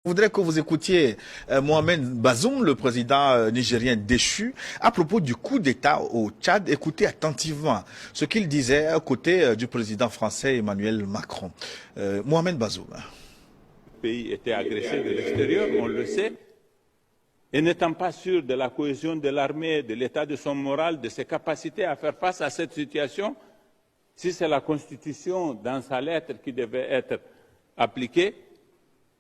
Je voudrais que vous écoutiez Mohamed Bazoum, le président nigérien déchu, à propos du coup d'État au Tchad. Écoutez attentivement ce qu'il disait à côté du président français Emmanuel Macron. Mohamed Bazoum. Le pays était agressé de l'extérieur, on le sait, et n'étant pas sûr de la cohésion de l'armée, de l'état de son moral, de ses capacités à faire face à cette situation, si c'est la Constitution dans sa lettre qui devait être appliquée,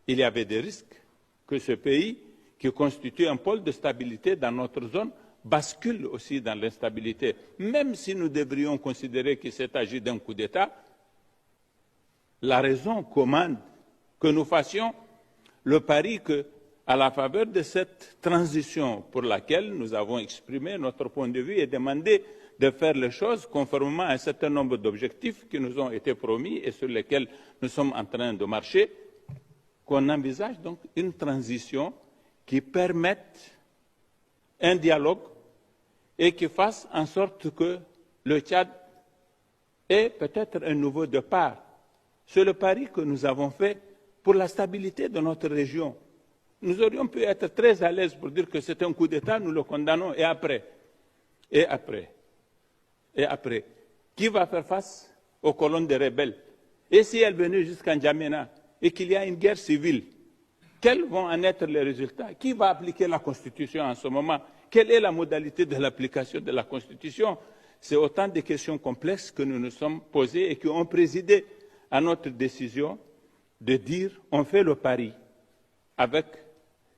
il y avait des risques que ce pays, qui constitue un pôle de stabilité dans notre zone, bascule aussi dans l'instabilité. Même si nous devrions considérer qu'il s'est agi d'un coup d'État, la raison commande que nous fassions le pari que, à la faveur de cette transition pour laquelle nous avons exprimé notre point de vue et demandé de faire les choses conformément à un certain nombre d'objectifs qui nous ont été promis et sur lesquels nous sommes en train de marcher, qu'on envisage donc une transition qui permette un dialogue et qui fasse en sorte que le Tchad ait peut-être un nouveau départ. C'est le pari que nous avons fait pour la stabilité de notre région. Nous aurions pu être très à l'aise pour dire que c'est un coup d'État, nous le condamnons, et après, qui va faire face aux colonnes des rebelles? Et si elles venaient jusqu'à N'Djamena et qu'il y a une guerre civile, quels vont en être les résultats? Qui va appliquer la Constitution en ce moment? Quelle est la modalité de l'application de la Constitution? C'est autant de questions complexes que nous nous sommes posées et qui ont présidé à notre décision de dire on fait le pari avec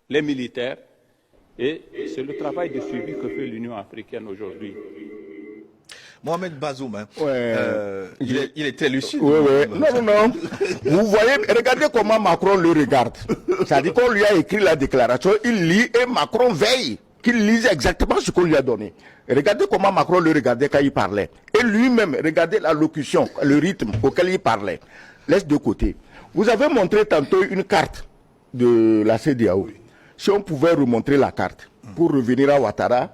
les militaires et c'est le travail de suivi que fait l'Union africaine aujourd'hui. Mohamed Bazoum, hein, il est très lucide. Oui, oui. Non. Vous voyez, regardez comment Macron le regarde. C'est-à-dire qu'on lui a écrit la déclaration, il lit et Macron veille qu'il lise exactement ce qu'on lui a donné. Regardez comment Macron le regardait quand il parlait. Et lui-même, regardez la locution, le rythme auquel il parlait. Laisse de côté. Vous avez montré tantôt une carte de la CEDEAO. Si on pouvait remontrer la carte pour revenir à Ouattara,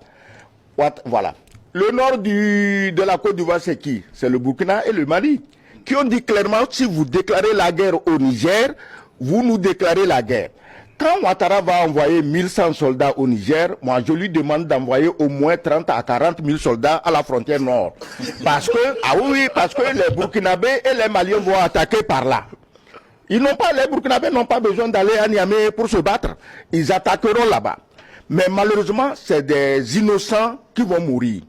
voilà. Le nord de la Côte d'Ivoire, c'est qui? C'est le Burkina et le Mali, qui ont dit clairement, si vous déclarez la guerre au Niger, vous nous déclarez la guerre. Quand Ouattara va envoyer 1100 soldats au Niger, moi je lui demande d'envoyer au moins 30 à 40 000 soldats à la frontière nord. Parce que les Burkinabés et les Maliens vont attaquer par là. Les Burkinabés n'ont pas besoin d'aller à Niamey pour se battre. Ils attaqueront là-bas. Mais malheureusement, c'est des innocents qui vont mourir.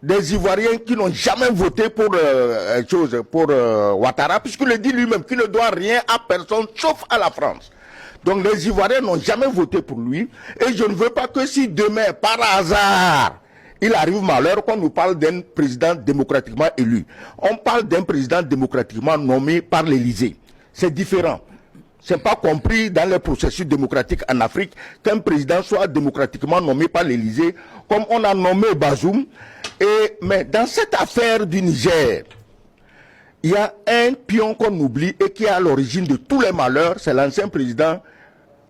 Des Ivoiriens qui n'ont jamais voté pour Ouattara, puisqu'il le dit lui-même qu'il ne doit rien à personne, sauf à la France. Donc les Ivoiriens n'ont jamais voté pour lui. Et je ne veux pas que si demain, par hasard, il arrive malheur qu'on nous parle d'un président démocratiquement élu. On parle d'un président démocratiquement nommé par l'Élysée. C'est différent. C'est pas compris dans les processus démocratiques en Afrique qu'un président soit démocratiquement nommé par l'Élysée, comme on a nommé Bazoum. Mais dans cette affaire du Niger, il y a un pion qu'on oublie et qui est à l'origine de tous les malheurs, c'est l'ancien président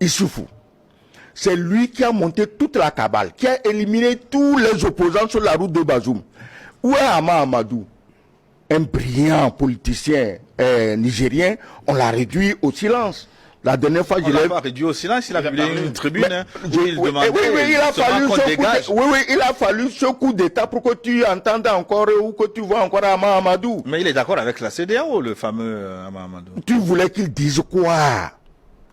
Issoufou. C'est lui qui a monté toute la cabale, qui a éliminé tous les opposants sur la route de Bazoum. Où est Hama Amadou? Un brillant politicien nigérien, on l'a réduit au silence. La dernière fois, je l'ai pas réduit au silence, il a publié une tribune où il demandait il a fallu ce coup d'État pour que tu entendes encore ou que tu vois encore Hama Amadou. Mais il est d'accord avec la CEDEAO, le fameux Hama Amadou. Tu voulais qu'il dise quoi?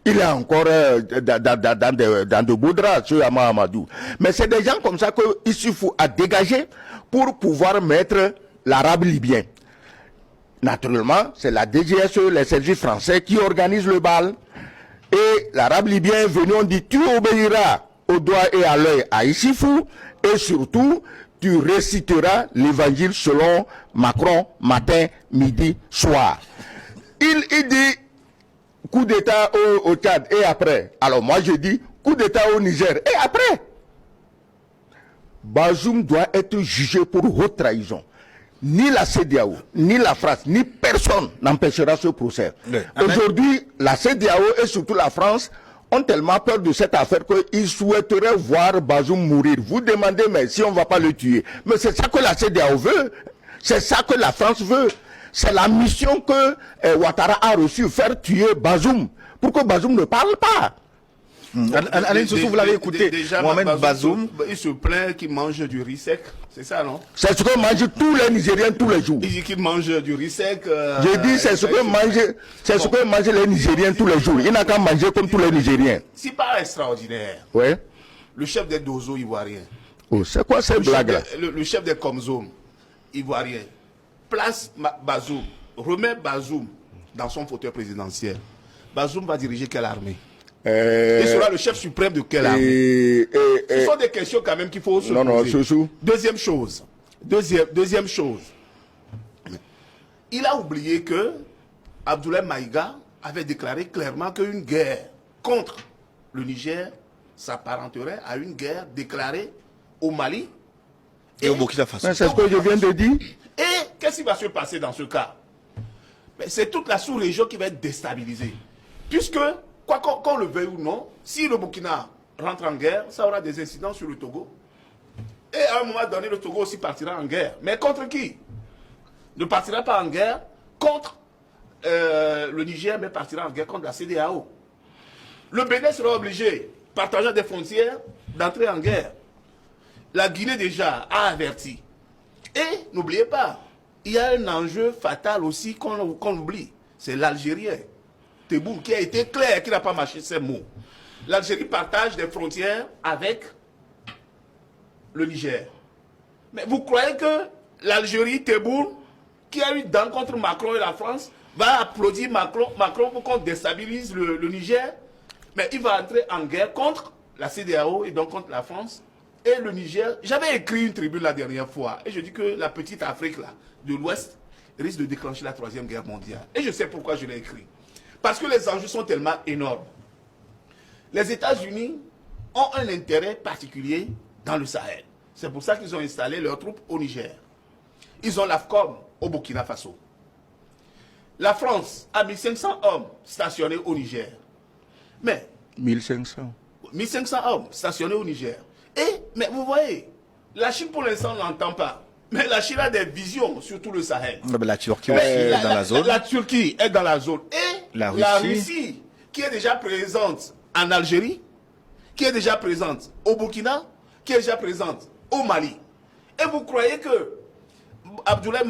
Il est encore dans de beaux draps, ce Hama Amadou. Mais c'est des gens comme ça qu'il suffit à dégager pour pouvoir mettre l'arabe libyen. Naturellement, c'est la DGSE, les services français qui organisent le bal. Et l'arabe libyen est venu, on dit, tu obéiras au doigt et à l'œil à Issoufou, et surtout, tu réciteras l'évangile selon Macron, matin, midi, soir. Il dit, coup d'État au Tchad, et après. Alors moi je dis, coup d'État au Niger, et après. Bazoum doit être jugé pour haute trahison. Ni la CEDEAO, ni la France, ni personne n'empêchera ce procès. Aujourd'hui, la CEDEAO et surtout la France ont tellement peur de cette affaire qu'ils souhaiteraient voir Bazoum mourir. Vous demandez, mais si on ne va pas le tuer. Mais c'est ça que la CEDEAO veut. C'est ça que la France veut. C'est la mission que Ouattara a reçue, faire tuer Bazoum. pour que Bazoum ne parle pas. Alain Sossou, vous l'avez écouté, déjà, Mohamed Bazoum. Il se plaint qu'il mange du riz sec, c'est ça, non? C'est ce que mangent tous les Nigériens tous les jours. Il dit qu'il mange du riz sec. J'ai dit c'est ce que mangent les Nigériens tous les jours. Il n'a qu'à manger comme tous les Nigériens. C'est pas extraordinaire. Ouais. Le chef des Dozo ivoiriens. Oh, c'est quoi cette blague-là? Le chef des Comzom ivoirien place Bazoum, remet Bazoum dans son fauteuil présidentiel. Bazoum va diriger quelle armée? Il sera le chef suprême de quelle armée? Ce sont des questions quand même qu'il faut se poser. Non, Sossou. Deuxième chose, il a oublié que Abdoulaye Maïga avait déclaré clairement qu'une guerre contre le Niger s'apparenterait à une guerre déclarée au Mali Et au Burkina Faso. C'est ce que je viens de dire. Et qu'est-ce qui va se passer dans ce cas? C'est toute la sous-région qui va être déstabilisée. Puisque, quoi qu'on le veuille ou non, si le Burkina rentre en guerre, ça aura des incidents sur le Togo. Et à un moment donné, le Togo aussi partira en guerre. Mais contre qui? Ne partira pas en guerre contre le Niger, mais partira en guerre contre la CEDEAO. Le Bénin sera obligé, partageant des frontières, d'entrer en guerre. La Guinée déjà a averti. Et n'oubliez pas, il y a un enjeu fatal aussi qu'on oublie. C'est l'Algérien, Tebboune, qui a été clair, qui n'a pas mâché ses mots. L'Algérie partage des frontières avec le Niger. Mais vous croyez que l'Algérie, Tebboune, qui a eu dents contre Macron et la France, va applaudir Macron pour qu'on déstabilise le Niger? Mais il va entrer en guerre contre la CEDEAO et donc contre la France et le Niger. J'avais écrit une tribune la dernière fois et je dis que la petite Afrique là, de l'Ouest risque de déclencher la 3e guerre mondiale. Et je sais pourquoi je l'ai écrit. Parce que les enjeux sont tellement énormes. Les États-Unis ont un intérêt particulier dans le Sahel. C'est pour ça qu'ils ont installé leurs troupes au Niger. Ils ont l'AFCOM au Burkina Faso. La France a 1500 hommes stationnés au Niger. Mais 1500. 1500 hommes stationnés au Niger. Mais vous voyez, la Chine pour l'instant on n'entend pas. Mais la Chine a des visions sur tout le Sahel. La Turquie aussi est dans la zone. La Turquie est dans la zone. Et la Russie, qui est déjà présente en Algérie, qui est déjà présente au Burkina, qui est déjà présente au Mali. Et vous croyez que Abdoulaye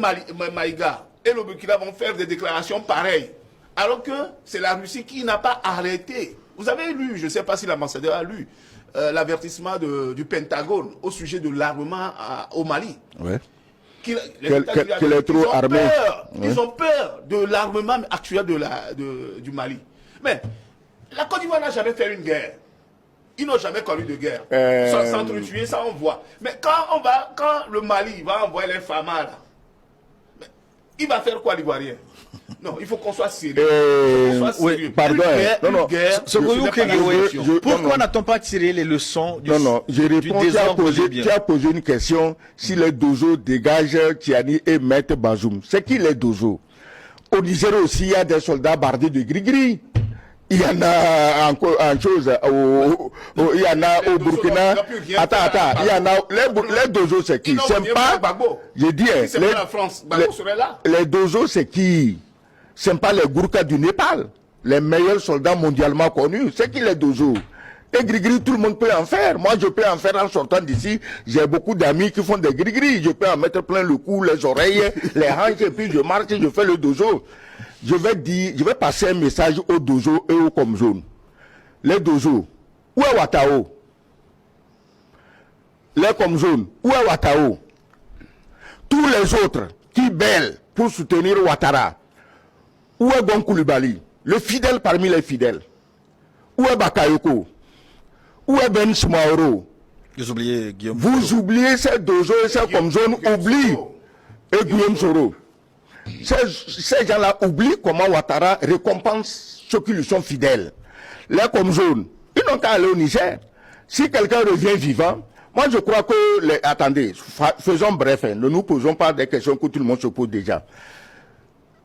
Maïga et le Burkina vont faire des déclarations pareilles, alors que c'est la Russie qui n'a pas arrêté. Vous avez lu, je ne sais pas si l'ambassadeur a lu, l'avertissement du Pentagone au sujet de l'armement au Mali. Ouais. Qu'il est trop armé. Ils ont peur de l'armement actuel du Mali. Mais la Côte d'Ivoire n'a jamais fait une guerre. Ils n'ont jamais connu de guerre. Sans s'entretuer, ça on voit. Mais quand le Mali va envoyer les FAMA là, il va faire quoi l'Ivoirien? Non, il faut qu'on soit sérieux. Oui, pardon. Pourquoi n'a-t-on pas tiré les leçons du je réponds, tu as posé une question si les Dozo dégagent Tiani et mettent Bazoum. C'est qui les Dozo? Au Niger aussi, il y a des soldats bardés de gris-gris. Il y en a en chose, il y en a au Burkina. Attends, il y en a, les Dozo c'est qui? C'est pas, je dis, les Dozo c'est qui? C'est pas les Gourkas du Népal, les meilleurs soldats mondialement connus. C'est qui les Dozo? Et gris-gris, tout le monde peut en faire. Moi, je peux en faire en sortant d'ici. J'ai beaucoup d'amis qui font des gris-gris. Je peux en mettre plein le cou, les oreilles, les hanches, et puis je marche et je fais le dozo. Je vais passer un message aux Dozo et aux Comzone. Les Dozo, où est Ouattao? Les Comzone, où est Ouattao? Tous les autres qui bêlent pour soutenir Ouattara. Où est Gon Coulibaly? Le fidèle parmi les fidèles. Où est Bakayoko? Où est Ben Smaoro? Vous oubliez Guillaume. Vous oubliez ces Dozo et ces Comzone oublient. Et Guillaume Soro. Ces gens-là oublient comment Ouattara récompense ceux qui lui sont fidèles. Les Comzone, ils n'ont qu'à aller au Niger. Si quelqu'un revient vivant, moi je crois que... Attendez, faisons bref, ne nous posons pas des questions que tout le monde se pose déjà.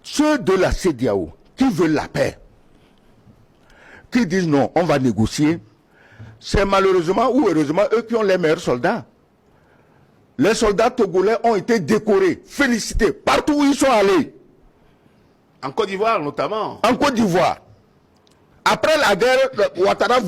Ceux de la CEDEAO qui veulent la paix, qui disent non, on va négocier, c'est malheureusement ou heureusement eux qui ont les meilleurs soldats. Les soldats togolais ont été décorés, félicités, partout où ils sont allés. En Côte d'Ivoire notamment. En Côte d'Ivoire, Après la guerre, Ouattara